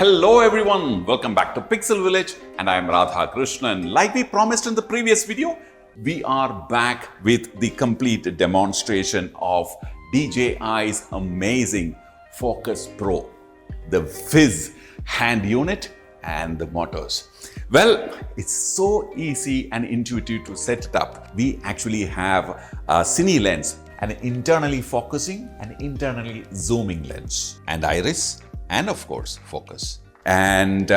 Hello everyone, welcome back to Pixel Village and I am Radha Krishnan. Like we promised in the previous video, we are back with the complete demonstration of DJI's amazing Focus Pro, the Fizz hand unit and the motors. Well, it's so easy and intuitive to set it up. We actually have a cine lens, an internally focusing and internally zooming lens, and iris, and of course focus. And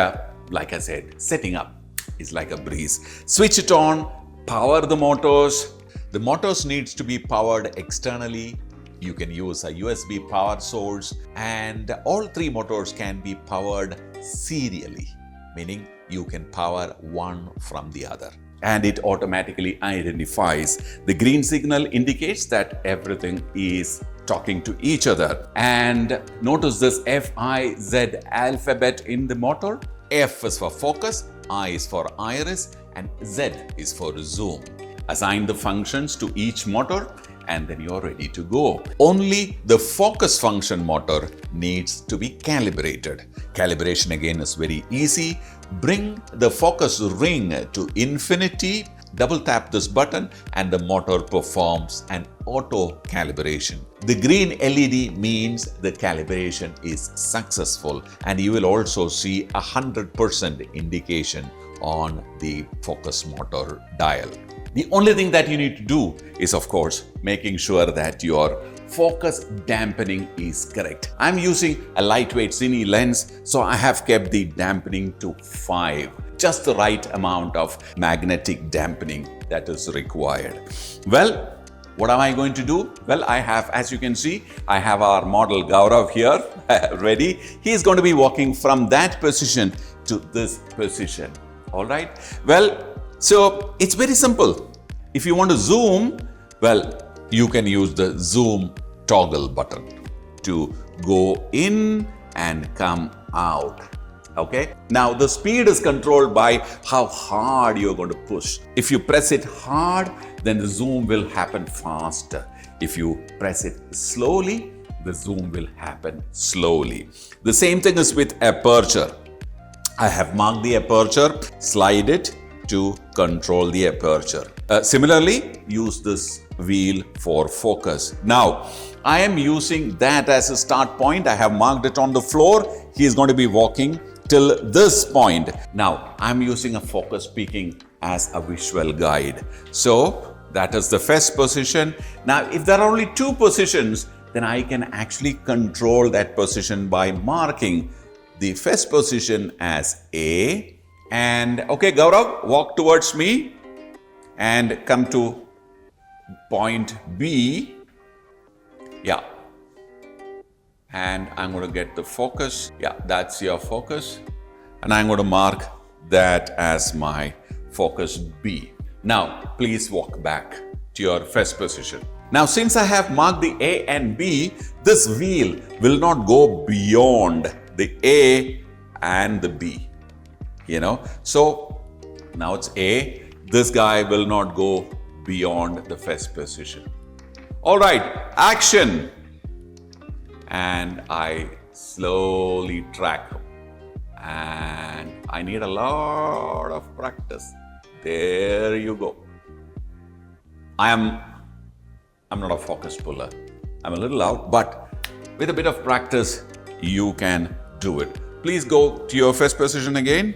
like I said, setting up is like a breeze. Switch it on, power the motors. The motors needs to be powered externally. You can use a USB power source, and all three motors can be powered serially, meaning you can power one from the other. And it automatically identifies the green signal, indicates that everything is talking to each other. And notice this FIZ alphabet in the motor. F is for focus, I is for iris, and Z is for zoom. Assign the functions to each motor and then you're ready to go. Only the focus function motor needs to be calibrated. Calibration again is very easy. Bring the focus ring to infinity, double tap this button and the motor performs an auto calibration. The green LED means the calibration is successful, and you will also see 100% indication on the focus motor dial. The only thing that you need to do is, of course, making sure that your focus dampening is correct. I'm using a lightweight cine lens, so I have kept the dampening to 5. Just the right amount of magnetic dampening that is required. Well, what am I going to do? Well, I have, as you can see, I have our model Gaurav here ready. He is going to be walking from that position to this position. All right. Well, so it's very simple. If you want to zoom, well, you can use the zoom toggle button to go in and come out. Okay. Now the speed is controlled by how hard you're going to push. If you press it hard, then the zoom will happen faster. If you press it slowly, the zoom will happen slowly. The same thing is with aperture. I have marked the aperture, slide it to control the aperture. Similarly, use this wheel for focus. Now, I am using that as a start point. I have marked it on the floor. He is going to be walking till this point. Now, I'm using a focus peaking as a visual guide. So, that is the first position. Now, if there are only 2 positions, then I can actually control that position by marking the first position as A. And okay, Gaurav, walk towards me and come to point B. Yeah. And I'm going to get the focus. Yeah, that's your focus. And I'm going to mark that as my focus B. Now, please walk back to your first position. Now, since I have marked the A and B, this wheel will not go beyond the A and the B. You know, so now it's A. This guy will not go beyond the first position. All right, action. And I slowly track. And I need a lot of practice. There you go. I'm not a focus puller. I'm a little out, but with a bit of practice, you can do it. Please go to your first position again.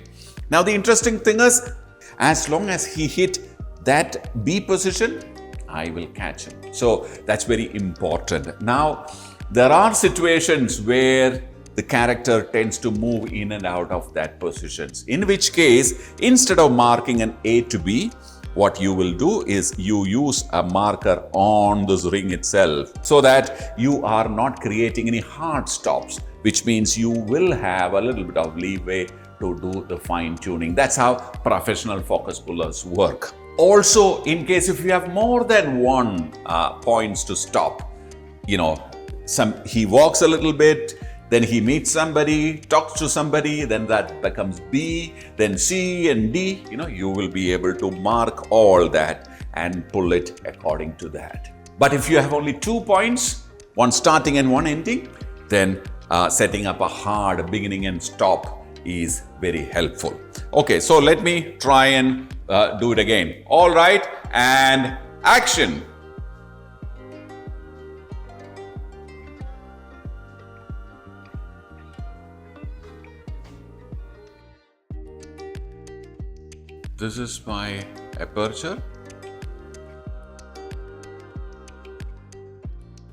Now, the interesting thing is, as long as he hit that B position, I will catch him. So that's very important. Now, there are situations where the character tends to move in and out of that positions, in which case, instead of marking an A to B, what you will do is you use a marker on this ring itself so that you are not creating any hard stops, which means you will have a little bit of leeway to do the fine tuning. That's how professional focus pullers work. Also, in case if you have more than one points to stop, you know, he walks a little bit, then he meets somebody, talks to somebody, then that becomes B, then C and D. You know, you will be able to mark all that and pull it according to that. But if you have only 2 points, one starting and one ending, then setting up a hard beginning and stop is very helpful. Okay, so let me try and do it again. All right, and action. This is my aperture.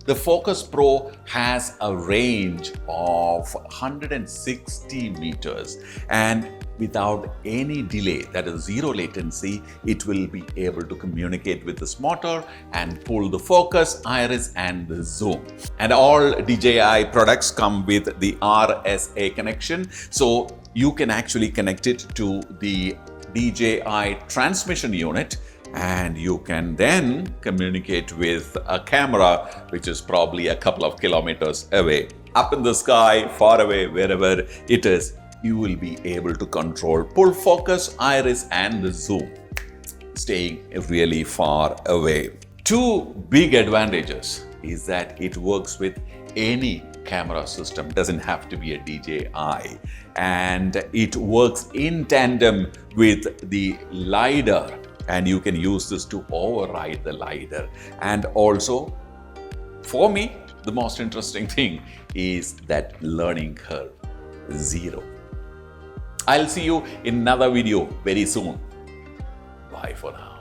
The Focus Pro has a range of 160 meters, and without any delay, that is zero latency, it will be able to communicate with this motor and pull the focus, iris and the zoom. And all DJI products come with the RSA connection, so you can actually connect it to the DJI transmission unit, and you can then communicate with a camera which is probably a couple of kilometers away. Up in the sky, far away, wherever it is, you will be able to control pull focus, iris and the zoom, staying really far away. Two big advantages is that it works with any camera system, doesn't have to be a DJI, and it works in tandem with the LiDAR, and you can use this to override the LiDAR. And also, for me, the most interesting thing is that learning curve, zero. I'll see you in another video very soon. Bye for now.